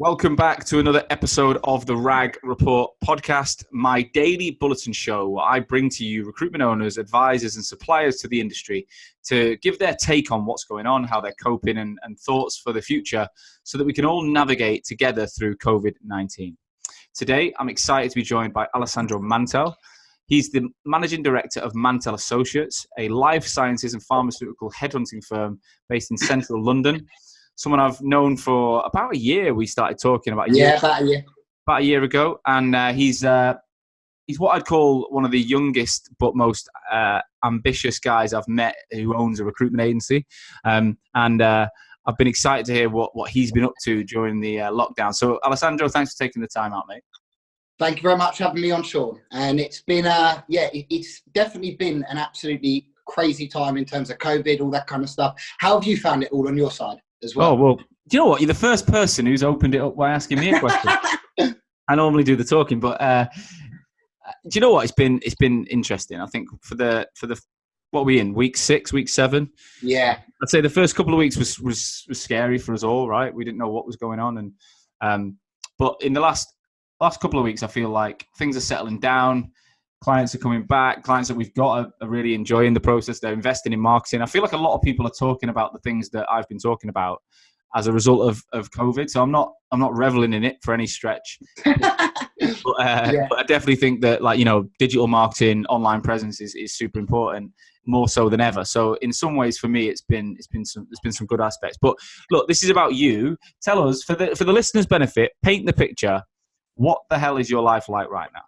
Welcome back to another episode of the RAG Report podcast, my daily bulletin show where I bring to you recruitment owners, advisors and suppliers to the industry to give their take on what's going on, how they're coping and thoughts for the future so that we can all navigate together through COVID-19. Today, I'm excited to be joined by Alessandro Mantell. He's the Managing Director of Mantell Associates, a life sciences and pharmaceutical headhunting firm based in central London. Someone I've known for about a year. We started talking about about a year ago, and he's what I'd call one of the youngest but most ambitious guys I've met who owns a recruitment agency, and I've been excited to hear what he's been up to during the lockdown. So, Alessandro, thanks for taking the time out, mate. Thank you very much for having me on, Sean. And it's been, it's definitely been an absolutely crazy time in terms of COVID, all that kind of stuff. How have you found it all on your side as well? Oh, well, do you know what? You're the first person who's opened it up by asking me a question. I normally do the talking, but do you know what? It's been interesting. I think for the what are we in, week 6, week 7? Yeah. I'd say the first couple of weeks was scary for us all, right? We didn't know what was going on, and but in the last couple of weeks, I feel like things are settling down. Clients are coming back. Clients that we've got are really enjoying the process. They're investing in marketing. I feel like a lot of people are talking about the things that I've been talking about as a result of COVID. So I'm not reveling in it for any stretch. But I definitely think that, like, you know, digital marketing, online presence is super important, more so than ever. So in some ways, for me, it's been some good aspects. But look, this is about you. Tell us, for the listeners' benefit, paint the picture. What the hell is your life like right now?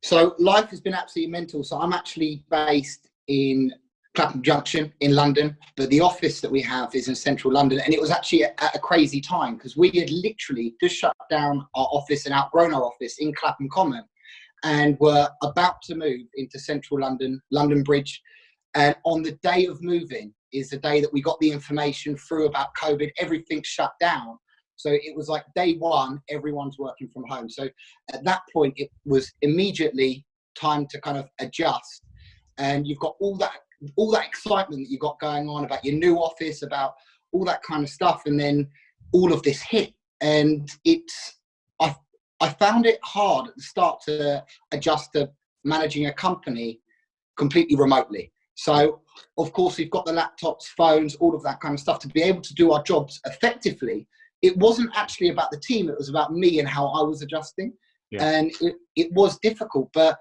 So life has been absolutely mental. So I'm actually based in Clapham Junction in London, but the office that we have is in central London. And it was actually at a crazy time because we had literally just shut down our office and outgrown our office in Clapham Common and were about to move into central London, London Bridge. And on the day of moving is the day that we got the information through about COVID, everything shut down. So it was like day one, everyone's working from home. So at that point, it was immediately time to kind of adjust. And you've got all that excitement that you've got going on about your new office, about all that kind of stuff. And then all of this hit. And I found it hard at the start to adjust to managing a company completely remotely. So, of course, we've got the laptops, phones, all of that kind of stuff to be able to do our jobs effectively. It wasn't actually about the team. It was about me and how I was adjusting. Yeah. And it was difficult. But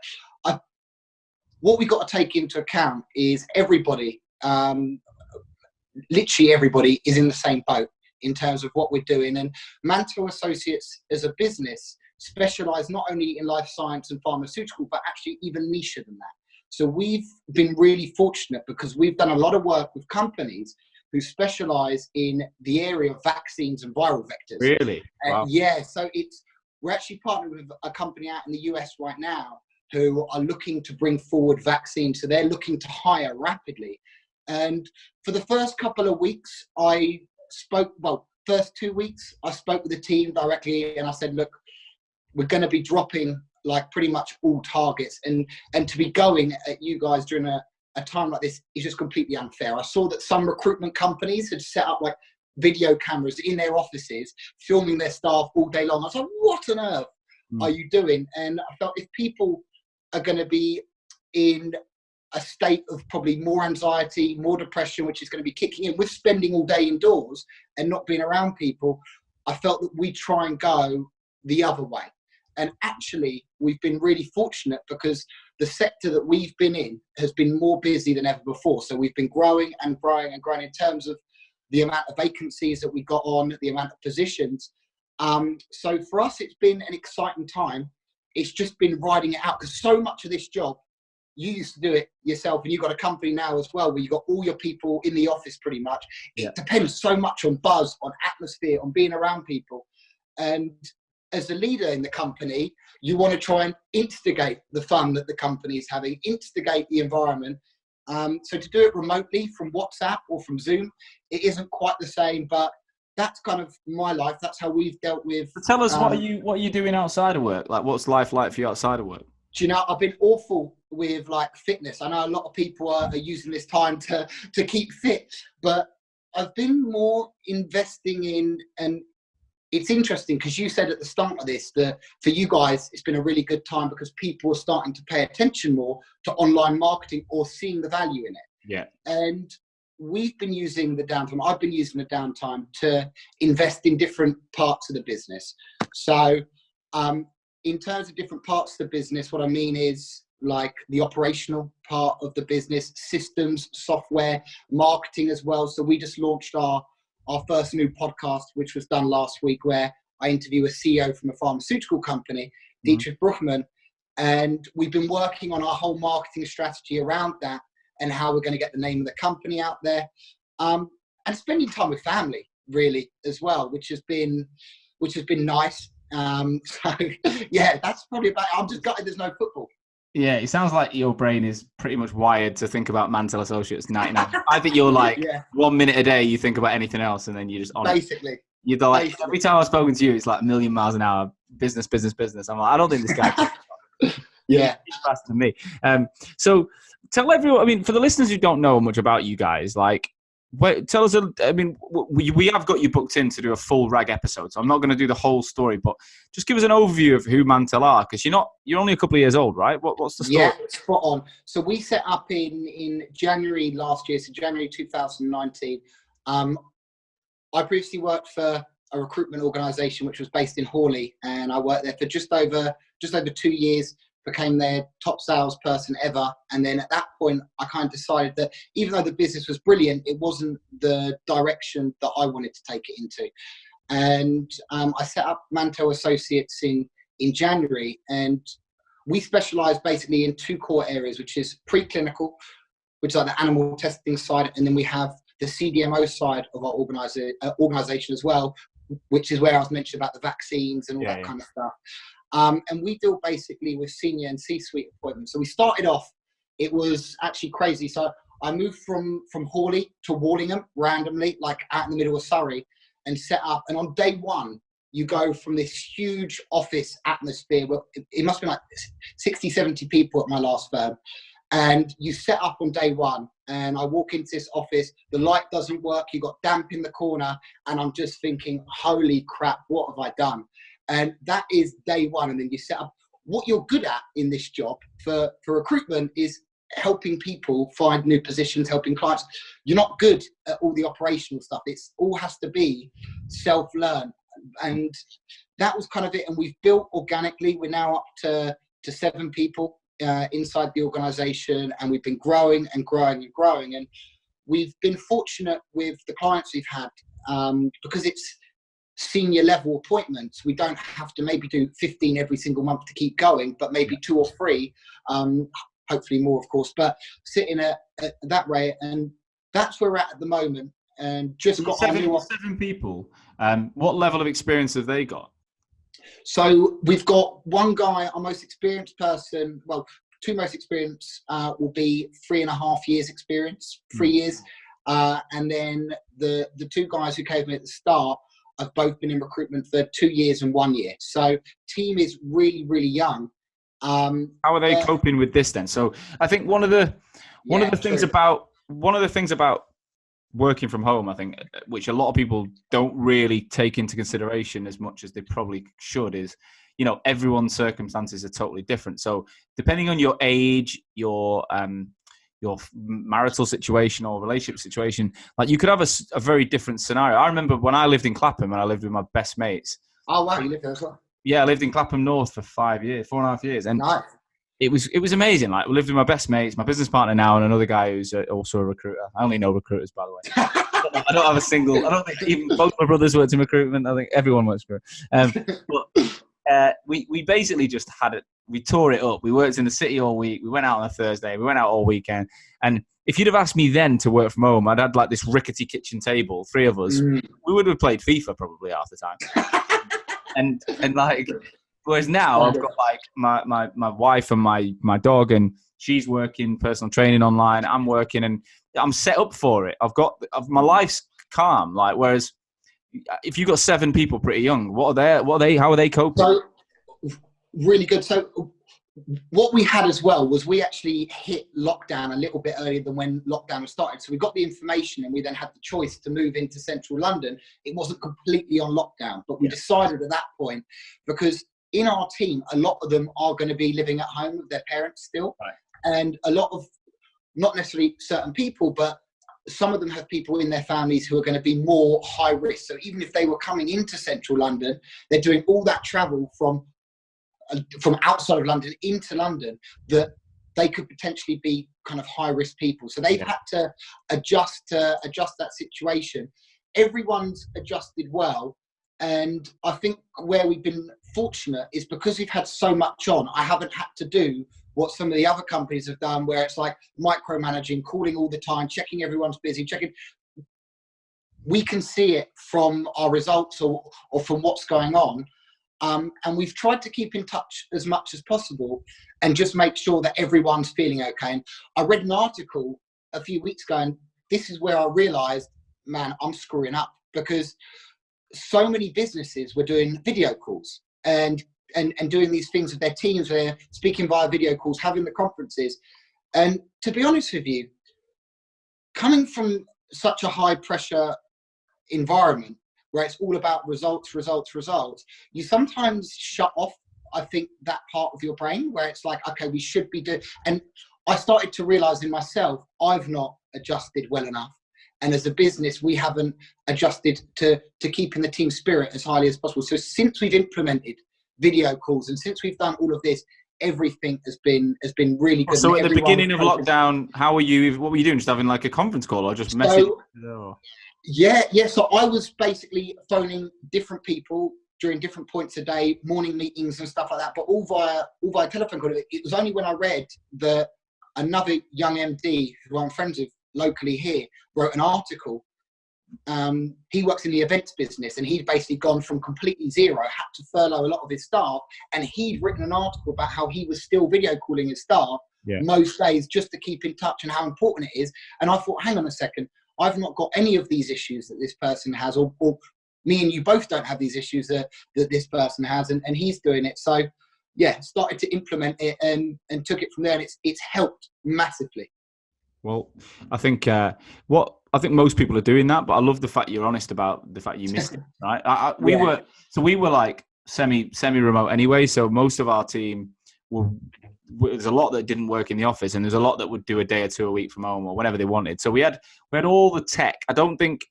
what we got to take into account is everybody, literally everybody, is in the same boat in terms of what we're doing. And Mantell Associates as a business specialise not only in life science and pharmaceutical, but actually even nicher than that. So we've been really fortunate because we've done a lot of work with companies who specialise in the area of vaccines and viral vectors. Really? Wow. Yeah, so we're actually partnered with a company out in the US right now who are looking to bring forward vaccines. So they're looking to hire rapidly. And for the first couple of weeks, first 2 weeks, I spoke with the team directly and I said, look, we're going to be dropping like pretty much all targets. And to be going at you guys during a time like this is just completely unfair. I saw that some recruitment companies had set up like video cameras in their offices, filming their staff all day long. I was like, what on earth are you doing? And I felt if people are going to be in a state of probably more anxiety, more depression, which is going to be kicking in with spending all day indoors and not being around people, I felt that we try and go the other way. And actually, we've been really fortunate because the sector that we've been in has been more busy than ever before. So we've been growing and growing and growing in terms of the amount of vacancies that we got on, the amount of positions. So for us, it's been an exciting time. It's just been riding it out because so much of this job, you used to do it yourself and you've got a company now as well where you've got all your people in the office pretty much. Yeah. It depends so much on buzz, on atmosphere, on being around people. And as a leader in the company, you want to try and instigate the fun that the company is having, instigate the environment. So to do it remotely from WhatsApp or from Zoom, it isn't quite the same, but that's kind of my life. That's how we've dealt with. So tell us, what are you doing outside of work? Like, what's life like for you outside of work? Do you know, I've been awful with like fitness. I know a lot of people are using this time to keep fit, but I've been more investing in and it's interesting because you said at the start of this that for you guys, it's been a really good time because people are starting to pay attention more to online marketing or seeing the value in it. Yeah. And we've been using the downtime. I've been using the downtime to invest in different parts of the business. So in terms of different parts of the business, what I mean is like the operational part of the business, systems, software, marketing as well. So we just launched our first new podcast, which was done last week, where I interview a CEO from a pharmaceutical company, Dietrich Bruchmann, and we've been working on our whole marketing strategy around that and how we're going to get the name of the company out there, and spending time with family really as well, which has been nice. So yeah, that's probably about it. I'm just gutted there's no football. Yeah, it sounds like your brain is pretty much wired to think about Mantell Associates 99. I think you're like 1 minute a day you think about anything else, and then you just basically. You're like every time I've spoken to you, it's like a million miles an hour, business. I'm like, I don't think this guy. Yeah, he's faster than me. So tell everyone. I mean, for the listeners who don't know much about you guys, like, tell us. I mean, we have got you booked in to do a full rag episode, so I'm not going to do the whole story, but just give us an overview of who Mantell are, because you're only a couple of years old, right? What's the story? Yeah, spot on. So we set up in January last year, so January 2019. I previously worked for a recruitment organisation which was based in Hawley, and I worked there for just over 2 years. Became their top salesperson ever. And then at that point, I kind of decided that even though the business was brilliant, it wasn't the direction that I wanted to take it into. And I set up Mantell Associates in January, and we specialize basically in 2 core areas, which is preclinical, which is like the animal testing side, and then we have the CDMO side of our organization as well, which is where I was mentioning about the vaccines and all that kind of stuff. And we deal basically with senior and C-suite appointments. So we started off, it was actually crazy. So I moved from Hawley to Wallingham randomly, like out in the middle of Surrey, and set up. And on day one, you go from this huge office atmosphere where it must be like 60, 70 people at my last firm. And you set up on day one, and I walk into this office, the light doesn't work, you got damp in the corner, and I'm just thinking, holy crap, what have I done? And that is day one. And then you set up. What you're good at in this job for recruitment is helping people find new positions, helping clients. You're not good at all the operational stuff. It's all has to be self-learn. And that was kind of it. And we've built organically. We're now up to 7 people inside the organization, and we've been growing and growing and growing. And we've been fortunate with the clients we've had because it's senior level appointments. We don't have to maybe do 15 every single month to keep going, but maybe 2 or 3, hopefully more, of course, but sitting at that rate. And that's where we're at the moment. And just got 7 people. What level of experience have they got? So we've got one guy, our most experienced person, well, 2 most experienced will be 3.5 years experience, 3 years. And then the 2 guys who came in at the start have both been in recruitment for 2 years and 1 year. So team is really, really young. How are they coping with this then? So I think one of the things about working from home, I think, which a lot of people don't really take into consideration as much as they probably should, is, everyone's circumstances are totally different. So depending on your age, your marital situation or relationship situation, like you could have a very different scenario. I remember when I lived in Clapham and I lived with my best mates. Oh wow, you lived there as well? Yeah, I lived in Clapham North for 4.5 years. And nice. It was amazing. Like, we lived with my best mates, my business partner now, and another guy who's also a recruiter. I only know recruiters, by the way. I don't have a single. I don't think even both my brothers worked in recruitment. I think everyone works for it. But we basically just had it. We tore it up. We worked in the city all week. We went out on a Thursday. We went out all weekend. And if you'd have asked me then to work from home, I'd had like this rickety kitchen table, 3 of us. We would have played FIFA probably half the time. and like. Whereas now I've got like my wife and my dog, and she's working personal training online. I'm working, and I'm set up for it. My life's calm. Like, whereas if you've got 7 people pretty young, how are they coping? So really good. So what we had as well was we actually hit lockdown a little bit earlier than when lockdown started. So we got the information and we then had the choice to move into central London. It wasn't completely on lockdown, but we decided at that point, because in our team, a lot of them are going to be living at home with their parents still. Right. And a lot of, not necessarily certain people, but some of them have people in their families who are going to be more high risk. So even if they were coming into central London, they're doing all that travel from outside of London into London, that they could potentially be kind of high risk people. So they've had to adjust that situation. Everyone's adjusted well. And I think where we've been fortunate is because we've had so much on, I haven't had to do what some of the other companies have done, where it's like micromanaging, calling all the time, checking everyone's busy, we can see it from our results or from what's going on. And we've tried to keep in touch as much as possible and just make sure that everyone's feeling okay. And I read an article a few weeks ago, and this is where I realized, man, I'm screwing up, because so many businesses were doing video calls and doing these things with their teams, where they're speaking via video calls, having the conferences. And to be honest with you, coming from such a high pressure environment where it's all about results, you sometimes shut off, I think, that part of your brain where it's like, okay, we should be doing. And I started to realize in myself, I've not adjusted well enough. And as a business, we haven't adjusted to keeping the team spirit as highly as possible. So since we've implemented video calls and since we've done all of this, everything has been really good. So at the beginning of lockdown, what were you doing? Just having like a conference call or just messaging? Yeah. So I was basically phoning different people during different points a day, morning meetings and stuff like that, but all via telephone call. It was only when I read that another young MD who I'm friends with locally here wrote an article. He works in the events business, and he'd basically gone from completely zero, had to furlough a lot of his staff, and he'd written an article about how he was still video calling his staff most days just to keep in touch and how important it is. And I thought, hang on a second, I've not got any of these issues that this person has, or me and you both don't have these issues that this person has, and he's doing it. So yeah, started to implement it and took it from there, and it's helped massively. Well, I think most people are doing that, but I love the fact you're honest about the fact you missed it. Right? We were like semi-remote anyway, so most of our team there's a lot that didn't work in the office, and there's a lot that would do a day or two a week from home or whenever they wanted. So we had all the tech. I don't think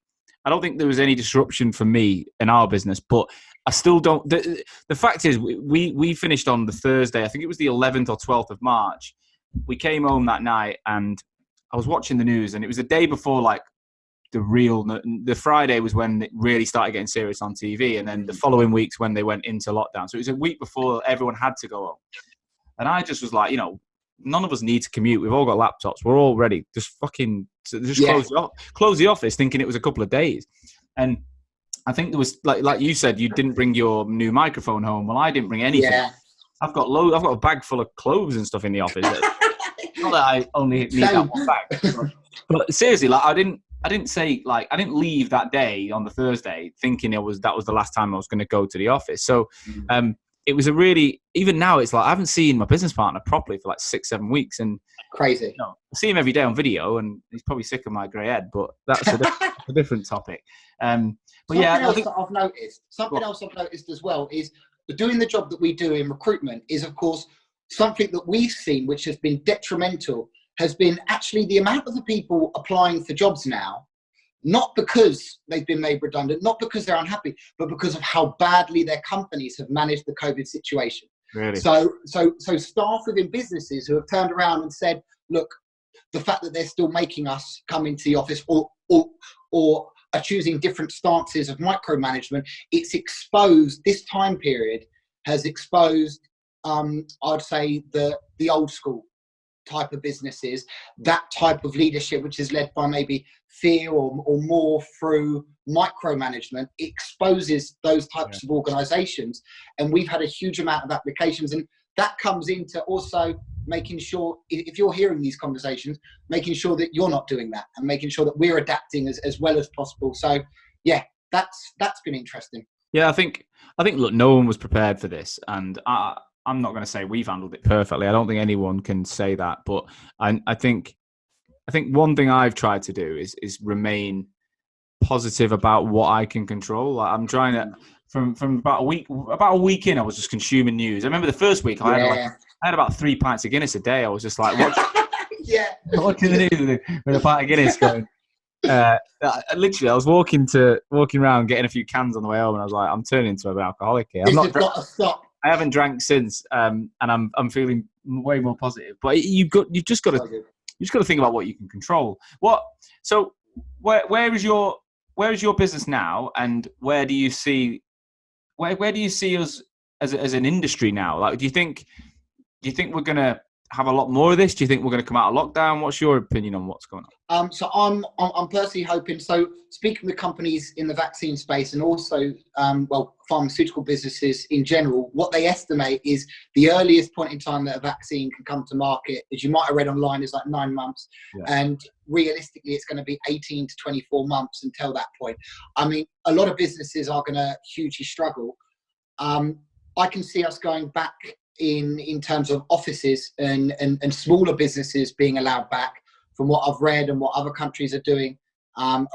there was any disruption for me in our business, but I still don't. The fact is, we finished on the Thursday. I think it was the 11th or 12th of March. We came home that night, and I was watching the news, and it was the day before, like, the Friday was when it really started getting serious on TV, and then the following week's when they went into lockdown. So it was a week before everyone had to go home. And I just was like, none of us need to commute. We've all got laptops. We're all ready. Just close the office, thinking it was a couple of days. And I think there was, like you said, you didn't bring your new microphone home. Well, I didn't bring anything. Yeah. I've got a bag full of clothes and stuff in the office. Not that I only need that one bag. But seriously, like I didn't leave that day on the Thursday thinking that was the last time I was going to go to the office. So it was even now it's like I haven't seen my business partner properly for like 6-7 weeks, and crazy. I see him every day on video, and he's probably sick of my grey head, but that's a different topic. Something else I've noticed as well is doing the job that we do in recruitment is, of course, something that we've seen which has been detrimental has been actually the amount of the people applying for jobs now, not because they've been made redundant, not because they're unhappy, but because of how badly their companies have managed the COVID situation. Really? So staff within businesses who have turned around and said, look, the fact that they're still making us come into the office or are choosing different stances of micromanagement, this time period has exposed, I'd say, the old school type of businesses, that type of leadership which is led by maybe fear or more through micromanagement, exposes those types of organizations. And we've had a huge amount of applications, and that comes into also making sure, if you're hearing these conversations, making sure that you're not doing that, and making sure that we're adapting as well as possible. So yeah, that's been interesting. Yeah, I think look, no one was prepared for this, and I'm not going to say we've handled it perfectly. I don't think anyone can say that, but I think one thing I've tried to do is remain positive about what I can control. Like, I'm trying to from about a week in, I was just consuming news. I remember the first week I had about 3 pints of Guinness a day. I was just like watching the news with a pint of Guinness going. Literally, I was walking around getting a few cans on the way home, and I was like, I'm turning into an alcoholic here. Got to stop. I haven't drank since, and I'm feeling way more positive. But you've just got to think about what you can control. So where is your business now, and where do you see us as an industry now? Like, do you think we're gonna have a lot more of this? Do you think we're going to come out of lockdown? What's your opinion on what's going on? So I'm personally hoping. So speaking with companies in the vaccine space and also pharmaceutical businesses in general, what they estimate is the earliest point in time that a vaccine can come to market, as you might have read online, is like 9 months, and realistically, it's going to be 18 to 24 months until that point. I mean, a lot of businesses are going to hugely struggle. I can see us going back in terms of offices and smaller businesses being allowed back, from what I've read and what other countries are doing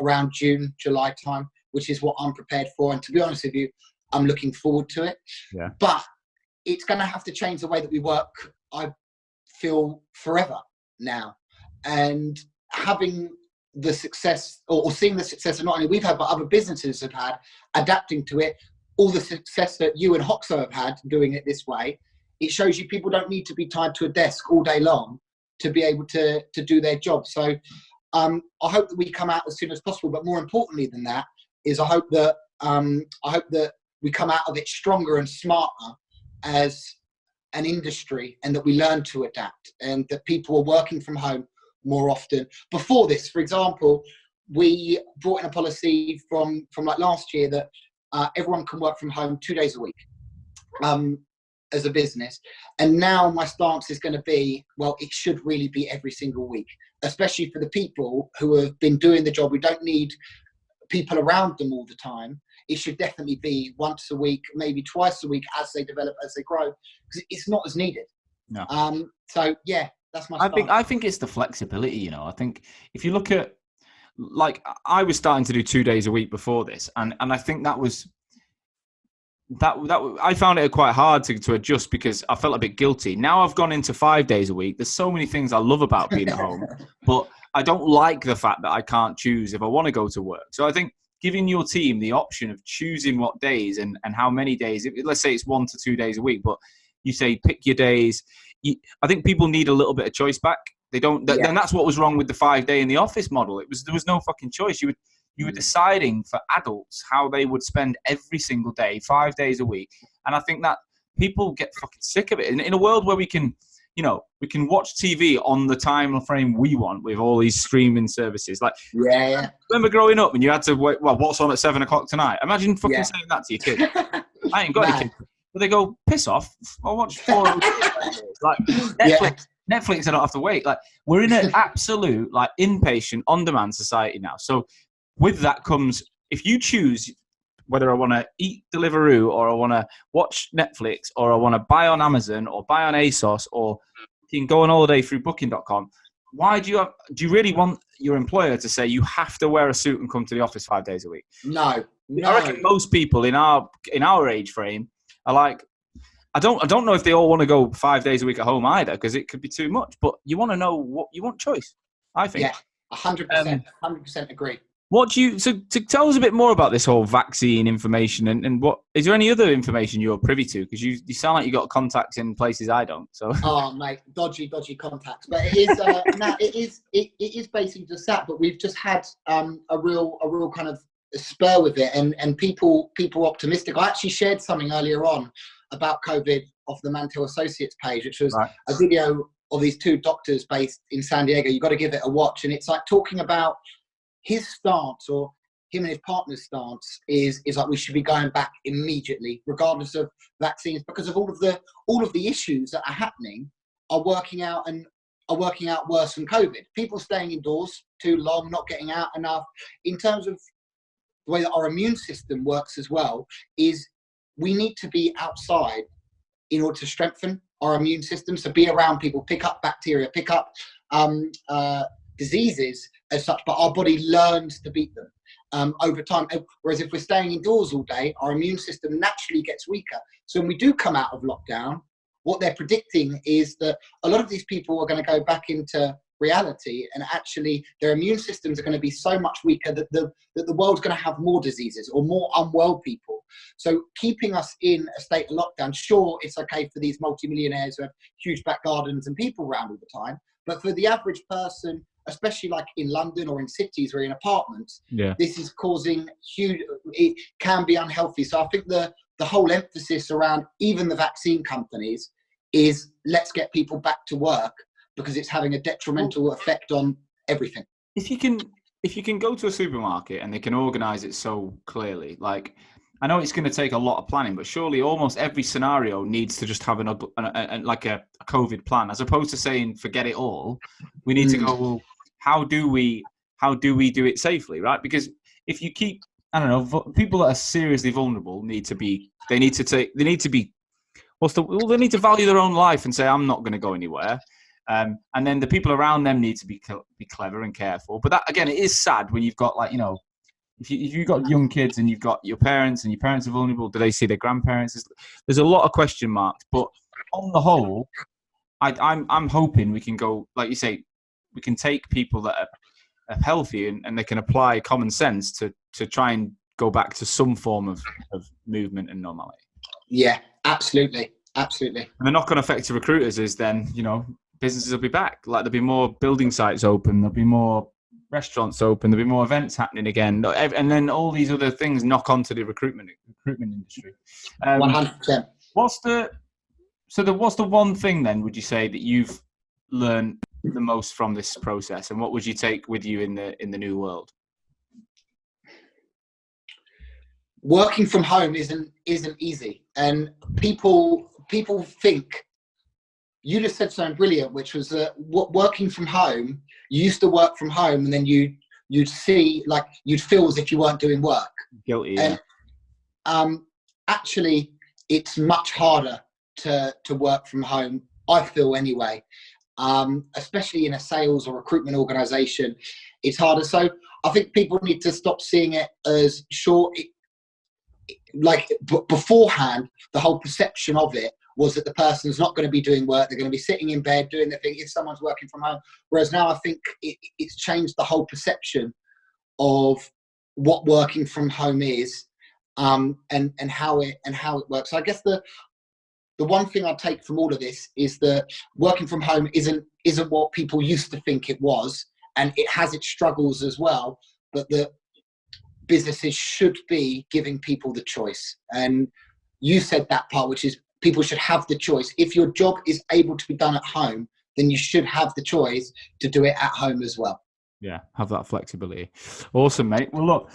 around June, July time, which is what I'm prepared for. And to be honest with you, I'm looking forward to it. Yeah. But it's going to have to change the way that we work, I feel, forever now. And having the success or seeing the success that not only we've had, but other businesses have had, adapting to it, all the success that you and Hoxo have had doing it this way, it shows you people don't need to be tied to a desk all day long to be able to do their job. So I hope that we come out as soon as possible. But more importantly than that is I hope that we come out of it stronger and smarter as an industry, and that we learn to adapt, and that people are working from home more often. Before this, for example, we brought in a policy from like last year that everyone can work from home 2 days a week. As a business, and now my stance is going to be, well, it should really be every single week, especially for the people who have been doing the job. We don't need people around them all the time. It should definitely be once a week, maybe twice a week, as they develop, as they grow, because it's not as needed. No. So yeah, that's my stance. I think it's the flexibility. You know, I think if you look at, like, I was starting to do 2 days a week before this, and I think that I found it quite hard to adjust, because I felt a bit guilty. Now I've gone into 5 days a week. There's so many things I love about being at home, but I don't like the fact that I can't choose if I want to go to work. So I think giving your team the option of choosing what days and how many days, let's say it's 1 to 2 days a week, but you say pick your days. I think people need a little bit of choice back. They don't. Then that's what was wrong with the 5 day in the office model. There was no fucking choice. You were deciding for adults how they would spend every single day, 5 days a week. And I think that people get fucking sick of it. In a world where we can watch TV on the time frame we want with all these streaming services. Like, remember growing up and you had to wait, well, what's on at 7 o'clock tonight? Imagine fucking saying that to your kids. I ain't got any kids. But they go, piss off. I'll watch 4 like Netflix, I don't have to wait. Like, we're in an absolute, like, inpatient, on-demand society now. So with that comes, if you choose whether I want to eat Deliveroo or I want to watch Netflix or I want to buy on Amazon or buy on ASOS or you can go on holiday through booking.com, why do you really want your employer to say you have to wear a suit and come to the office 5 days a week? No. I reckon most people in our age frame are like, I don't know if they all want to go 5 days a week at home either, because it could be too much, but you want to know what you want choice, I think. Yeah, 100% agree. So to tell us a bit more about this whole vaccine information and what, is there any other information you're privy to? Because you sound like you got contacts in places I don't. So. Oh mate, dodgy contacts. But it is it is basically just that. But we've just had a real kind of spur with it, and people optimistic. I actually shared something earlier on about COVID off the Mantell Associates page, which was a video of these 2 doctors based in San Diego. You've got to give it a watch, and it's like talking about his stance, or him and his partner's stance, is like we should be going back immediately, regardless of vaccines, because of all of the issues that are happening are working out worse than COVID. People staying indoors too long, not getting out enough. In terms of the way that our immune system works as well, is we need to be outside in order to strengthen our immune system. So be around people, pick up bacteria, pick up diseases as such, but our body learns to beat them over time. Whereas if we're staying indoors all day, our immune system naturally gets weaker. So when we do come out of lockdown, what they're predicting is that a lot of these people are going to go back into reality, and actually their immune systems are going to be so much weaker that the world's going to have more diseases or more unwell people. So keeping us in a state of lockdown, sure, it's okay for these multimillionaires who have huge back gardens and people around all the time, but for the average person, especially like in London or in cities or in apartments, this is causing huge, it can be unhealthy. So I think the whole emphasis around even the vaccine companies is let's get people back to work, because it's having a detrimental effect on everything. If you can go to a supermarket and they can organize it so clearly, like, I know it's going to take a lot of planning, but surely almost every scenario needs to just have a COVID plan, as opposed to saying forget it all. We need to go, well, how do we do it safely, right? Because if you keep, I don't know, people that are seriously vulnerable they need to value their own life and say, I'm not going to go anywhere. And then the people around them need to be clever and careful. But that, again, it is sad when you've got, like, you know, if you've got young kids and you've got your parents and your parents are vulnerable, do they see their grandparents? There's a lot of question marks. But on the whole, I'm hoping we can go, like you say, we can take people that are healthy and they can apply common sense to try and go back to some form of movement and normality. Yeah, absolutely. Absolutely. And the knock-on effect to recruiters is then, you know, businesses will be back. Like, there'll be more building sites open, there'll be more restaurants open, there'll be more events happening again, and then all these other things knock onto the recruitment industry. 100%. What's the one thing then, would you say, that you've learned the most from this process, and what would you take with you in the new world? Working from home isn't easy, and people think, you just said something brilliant, which was that working from home, you used to work from home and then you'd see, like, you'd feel as if you weren't doing work. Guilty, yeah. And actually, it's much harder to work from home, I feel anyway, especially in a sales or recruitment organization. It's harder. So I think people need to stop seeing it as short. Like, beforehand, the whole perception of it was that the person's not going to be doing work, they're going to be sitting in bed doing the thing if someone's working from home. Whereas now I think it's changed the whole perception of what working from home is, and how it works. So I guess the one thing I take from all of this is that working from home isn't what people used to think it was, and it has its struggles as well, but the businesses should be giving people the choice. And you said that part, which is people should have the choice. If your job is able to be done at home, then you should have the choice to do it at home as well. Yeah, have that flexibility. Awesome, mate. Well, look,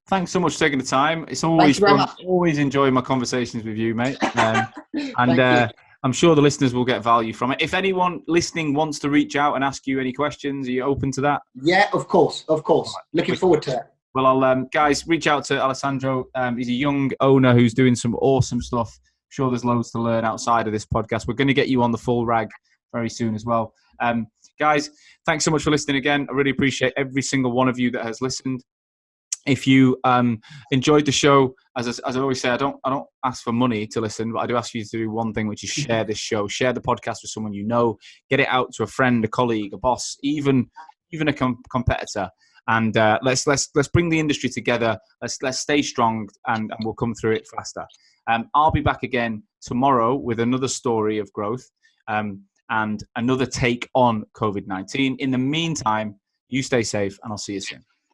thanks so much for taking the time. It's always fun. Always enjoy my conversations with you, mate. And I'm sure the listeners will get value from it. If anyone listening wants to reach out and ask you any questions, are you open to that? Yeah, of course. Right. Looking forward to it. Well, I'll guys, reach out to Alessandro. He's a young owner who's doing some awesome stuff. I'm sure there's loads to learn outside of this podcast. We're going to get you on the full rag very soon as well. Guys, thanks so much for listening again. I really appreciate every single one of you that has listened. If you enjoyed the show, as I always say, I don't ask for money to listen, but I do ask you to do one thing, which is share this show. Share the podcast with someone you know. Get it out to a friend, a colleague, a boss, even a competitor. And let's bring the industry together. Let's stay strong, and we'll come through it faster. I'll be back again tomorrow with another story of growth and another take on COVID-19. In the meantime, you stay safe, and I'll see you soon.